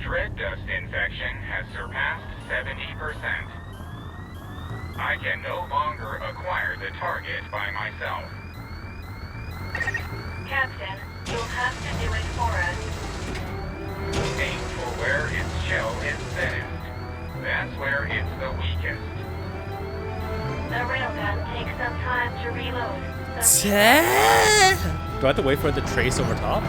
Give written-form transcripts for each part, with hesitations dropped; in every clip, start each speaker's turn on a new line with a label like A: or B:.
A: Dread dust infection has surpassed 70%. I can no longer acquire the target by myself.
B: Captain, you'll have to do it for us.
A: Aim for where its shell is thinnest. That's where it's the weakest.
B: The railgun takes some time to reload.
C: Do I have to wait for it to trace over top?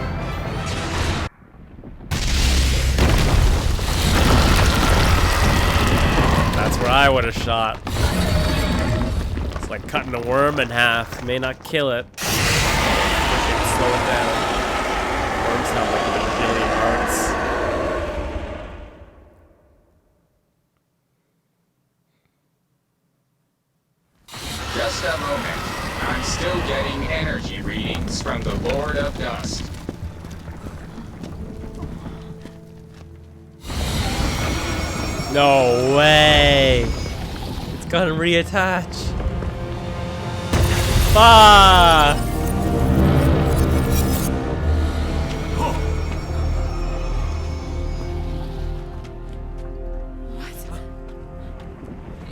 C: That's where I would have shot. It's like cutting a worm in half. May not kill it. Slow it down. Worms have like a billion hearts.
A: Just a moment. I'm still getting energy readings from the Lord of Dust.
C: No way! It's gonna reattach. Ah!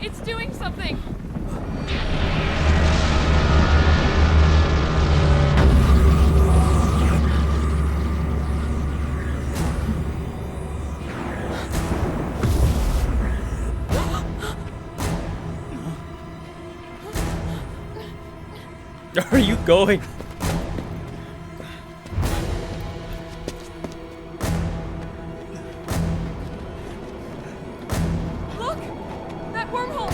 D: It's doing something!
C: Where are you going?
D: Look! That wormhole!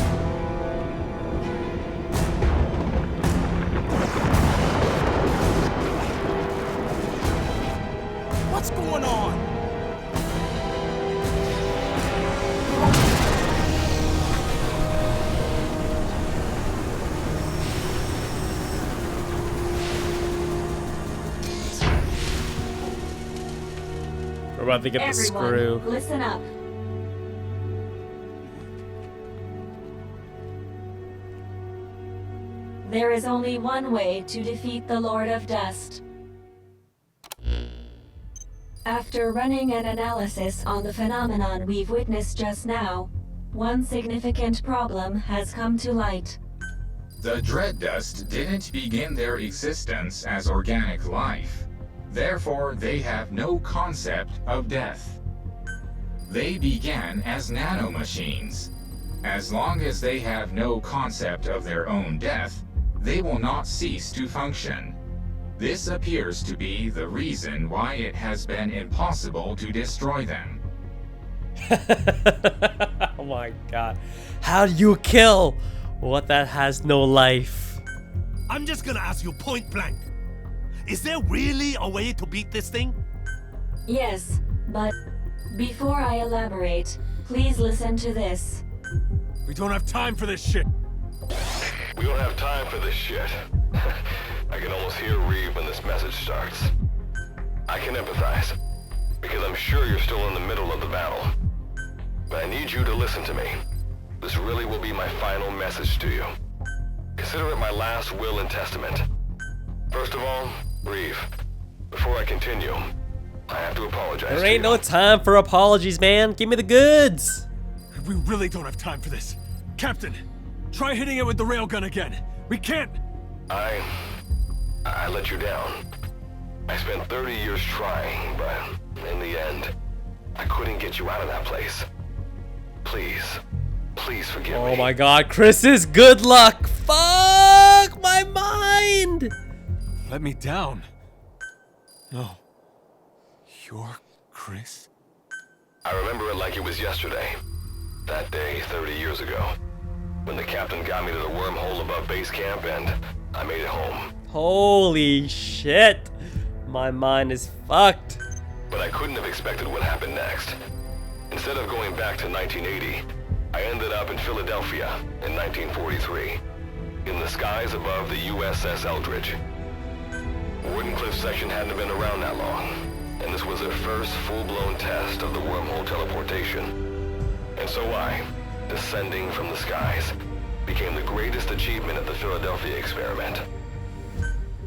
E: What's going on?
C: We're about to get the screw.
B: Listen up. There is only one way to defeat the Lord of Dust. After running an analysis on the phenomenon we've witnessed just now, one significant problem has come to light.
A: The Dread Dust didn't begin their existence as organic life. Therefore, they have no concept of death. They began as nanomachines. As long as they have no concept of their own death, they will not cease to function. This appears to be the reason why it has been impossible to destroy them.
C: Oh my god. How do you kill what that has no life?
E: I'm just gonna ask you point blank. Is there really a way to beat this thing?
B: Yes, but before I elaborate, please listen to this.
E: We don't have time for this shit.
F: We don't have time for this shit. I can almost hear Reeve when this message starts. I can empathize, because I'm sure you're still in the middle of the battle. But I need you to listen to me. This really will be my final message to you. Consider it my last will and testament. First of all, Reeve, before I continue, I have to apologize
C: There
F: to
C: ain't
F: you.
C: no time for apologies, man. Give me the goods.
E: We really don't have time for this. Captain, try hitting it with the railgun again. We can't.
F: I let you down. I spent 30 years trying, but in the end, I couldn't get you out of that place. Please forgive me.
C: Oh my god, Chris is good luck. Fuck my mind.
E: Let me down. No. You're Chris?
F: I remember it like it was yesterday. That day, 30 years ago. When the captain got me to the wormhole above base camp and I made it home.
C: Holy shit. My mind is fucked.
F: But I couldn't have expected what happened next. Instead of going back to 1980, I ended up in Philadelphia in 1943. In the skies above the USS Eldridge. Wardenclyffe section hadn't been around that long, and this was their first full-blown test of the wormhole teleportation. And so I, descending from the skies, became the greatest achievement of the Philadelphia experiment.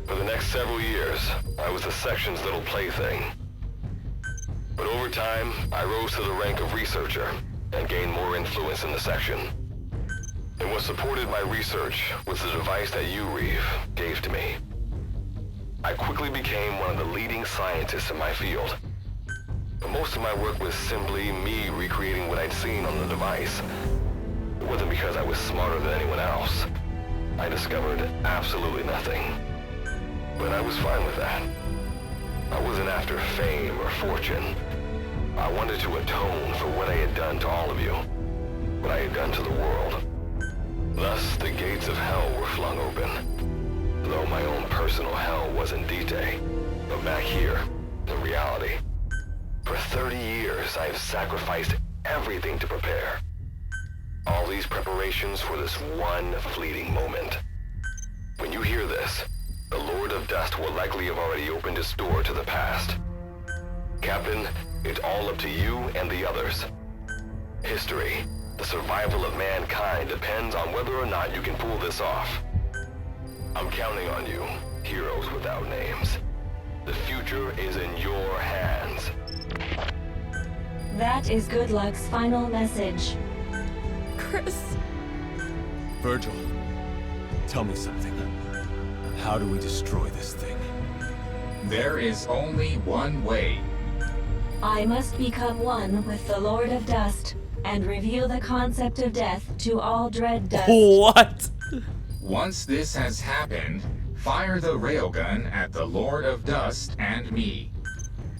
F: For the next several years, I was the section's little plaything. But over time, I rose to the rank of researcher and gained more influence in the section. And what supported my research was the device that you, Reeve, gave to me. I quickly became one of the leading scientists in my field. But most of my work was simply me recreating what I'd seen on the device. It wasn't because I was smarter than anyone else. I discovered absolutely nothing. But I was fine with that. I wasn't after fame or fortune. I wanted to atone for what I had done to all of you. What I had done to the world. Thus, the gates of hell were flung open. Though my own personal hell wasn't Dite, but back here, in reality. For 30 years, I have sacrificed everything to prepare. All these preparations for this one fleeting moment. When you hear this, the Lord of Dust will likely have already opened his door to the past. Captain, it's all up to you and the others. History, the survival of mankind depends on whether or not you can pull this off. I'm counting on you, heroes without names. The future is in your hands.
B: That is Goodluck's final message.
D: Chris.
E: Virgil, tell me something. How do we destroy this thing?
A: There is only one way.
B: I must become one with the Lord of Dust and reveal the concept of death to all dread dust.
C: What?
A: Once this has happened, fire the railgun at the Lord of Dust and me.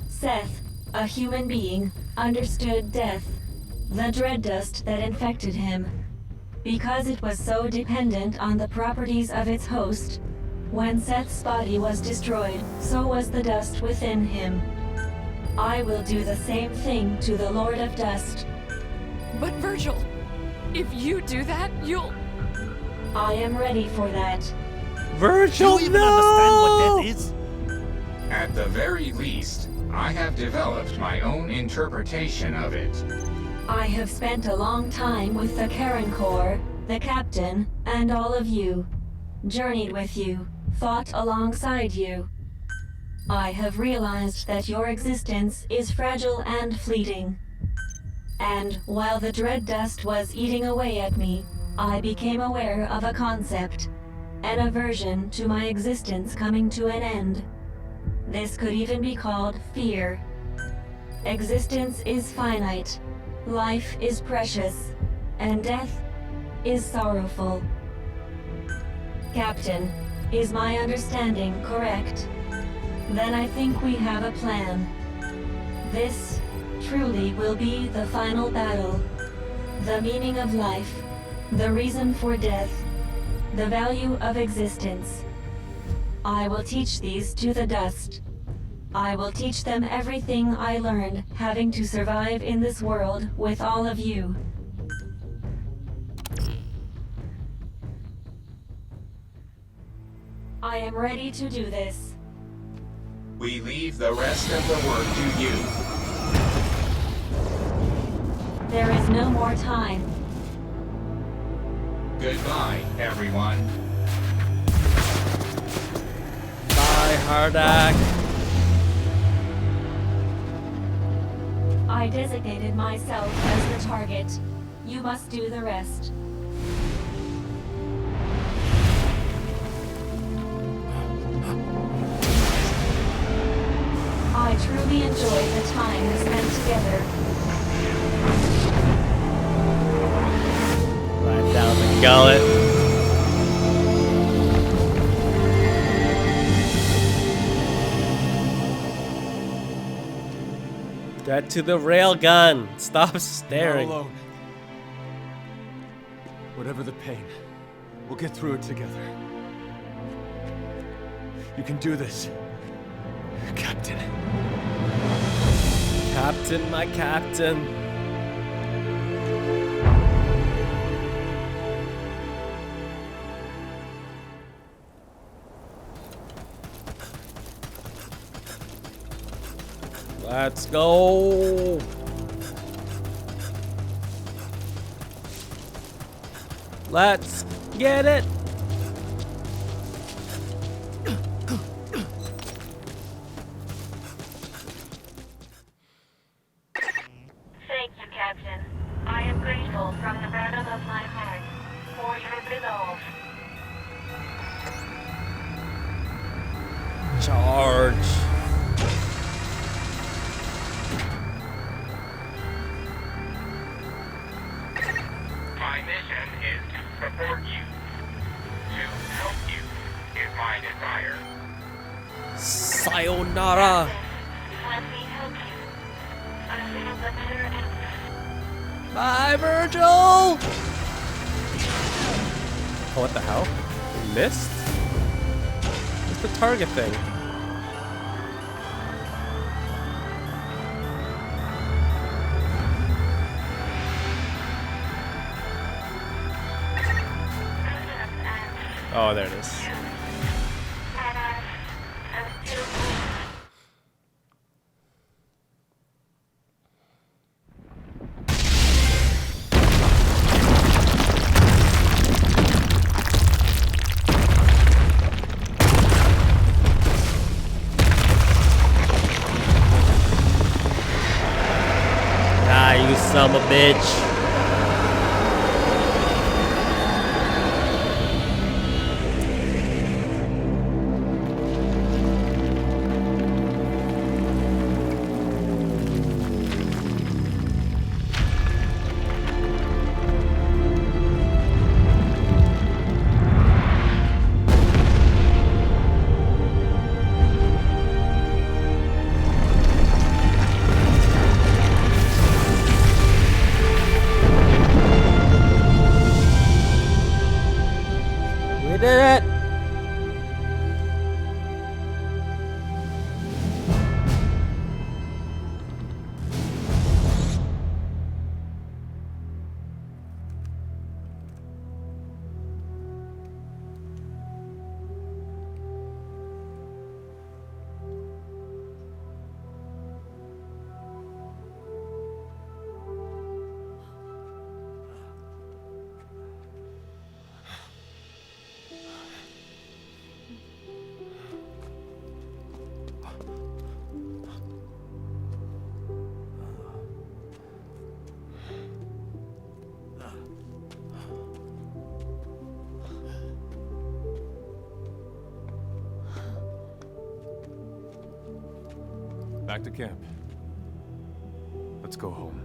B: Seth, a human being, understood death, the dread dust that infected him. Because it was so dependent on the properties of its host, when Seth's body was destroyed, so was the dust within him. I will do the same thing to the Lord of Dust.
D: But Virgil, if you do that, you'll...
B: I am ready for that.
C: Virgil,
G: Do you even understand what death is?
A: At the very least, I have developed my own interpretation of it.
B: I have spent a long time with the Karen Corps, the captain, and all of you. Journeyed with you, fought alongside you. I have realized that your existence is fragile and fleeting. And while the dread dust was eating away at me, I became aware of a concept, an aversion to my existence coming to an end. This could even be called fear. Existence is finite, life is precious, and death is sorrowful. Captain, is my understanding correct? Then I think we have a plan. This truly will be the final battle. The meaning of life, the reason for death, the value of existence. I will teach these to the dust. I will teach them everything I learned having to survive in this world with all of you. I am ready to do this.
A: We leave the rest of the work to you.
B: There is no more time.
A: Goodbye, everyone.
C: Bye, Hardak.
B: I designated myself as the target. You must do the rest. I truly enjoyed the time we spent together.
C: Right down the gullet. Get to the railgun. Stop staring.
E: Not alone. Whatever the pain, we'll get through it together. You can do this, Captain.
C: Captain, my captain. Let's go. Let's get it. Sayonara.
B: Let me help you. I found the better answer.
C: Bye, Virgil. Oh, what the hell? We missed? What's the target thing? Oh, there it is. Ah, you son of a bitch. We did it!
E: Back to camp. Let's go home.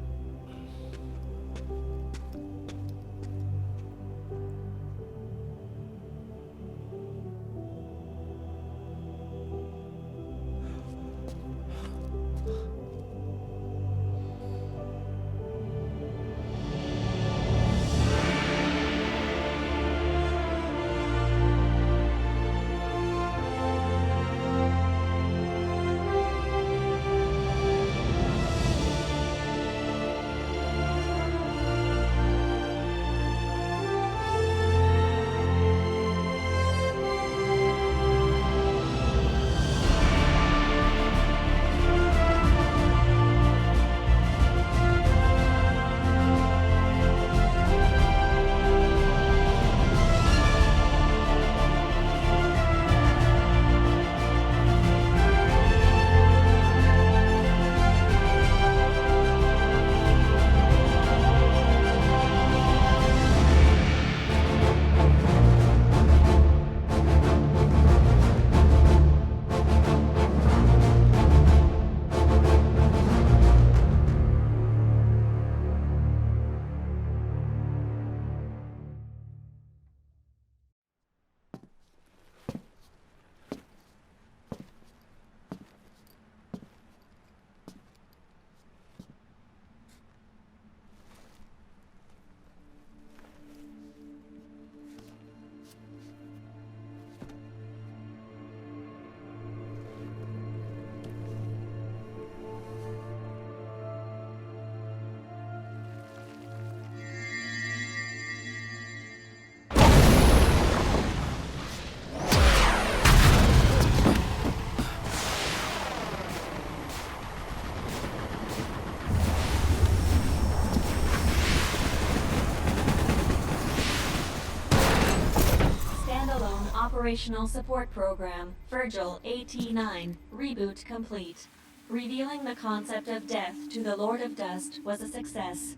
B: Operational Support Program, Virgil AT-9, reboot complete. Revealing the concept of death to the Lord of Dust was a success.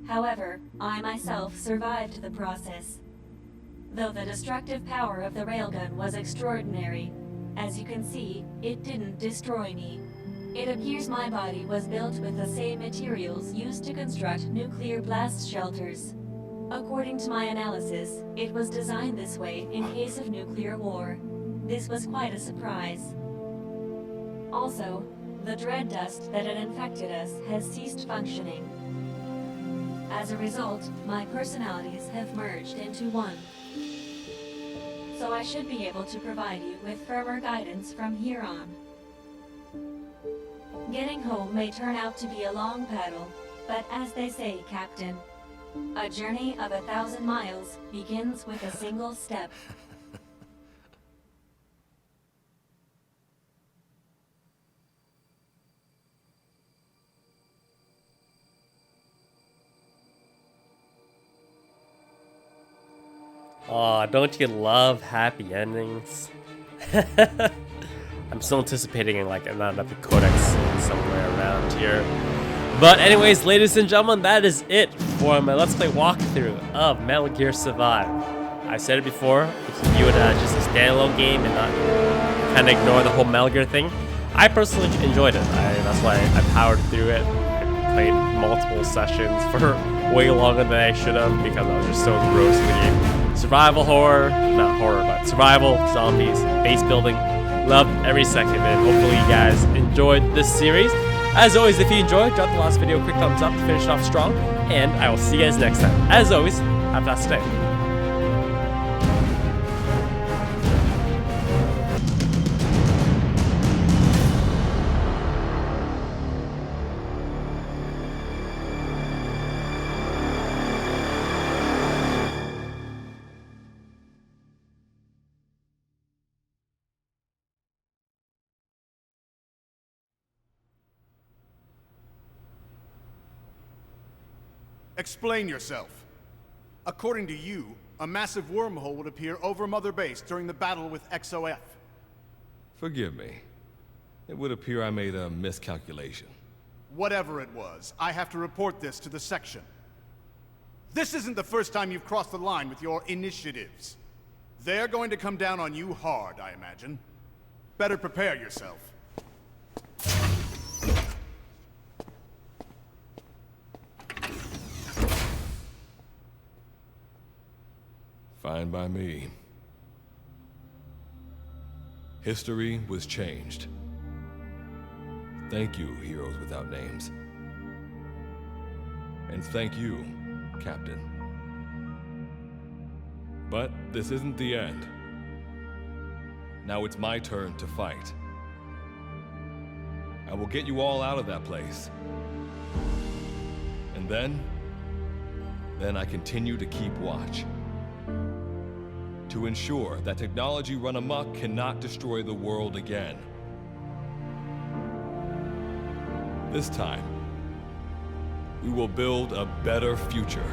B: However, I myself survived the process. Though the destructive power of the railgun was extraordinary, as you can see, it didn't destroy me. It appears my body was built with the same materials used to construct nuclear blast shelters. According to my analysis, it was designed this way in case of nuclear war. This was quite a surprise. Also, the dread dust that had infected us has ceased functioning. As a result, my personalities have merged into one. So I should be able to provide you with firmer guidance from here on. Getting home may turn out to be a long paddle, but as they say, Captain, a journey of 1,000 miles begins with a single step.
C: Aw, don't you love happy endings? I'm still anticipating like another codex scene somewhere around here. But anyways, ladies and gentlemen, that is it for my Let's Play walkthrough of Metal Gear Survive. I said it before, if you view it as just a standalone game and not kind of ignore the whole Metal Gear thing, I personally enjoyed it. That's why I powered through it. I played multiple sessions for way longer than I should have because I was just so engrossed in the game. Survival horror, not horror, but survival, zombies, base building. Loved every second of it. Hopefully you guys enjoyed this series. As always, if you enjoyed, drop the last video a quick thumbs up to finish it off strong. And I will see you guys next time. As always, have a fast day.
H: Explain yourself. According to you, a massive wormhole would appear over Mother Base during the battle with XOF.
I: Forgive me. It would appear I made a miscalculation.
H: Whatever it was, I have to report this to the section. This isn't the first time you've crossed the line with your initiatives. They're going to come down on you hard, I imagine. Better prepare yourself.
I: Fine by me. History was changed. Thank you, heroes without names. And thank you, Captain. But this isn't the end. Now it's my turn to fight. I will get you all out of that place. And then I continue to keep watch. To ensure that technology run amok cannot destroy the world again. This time, we will build a better future.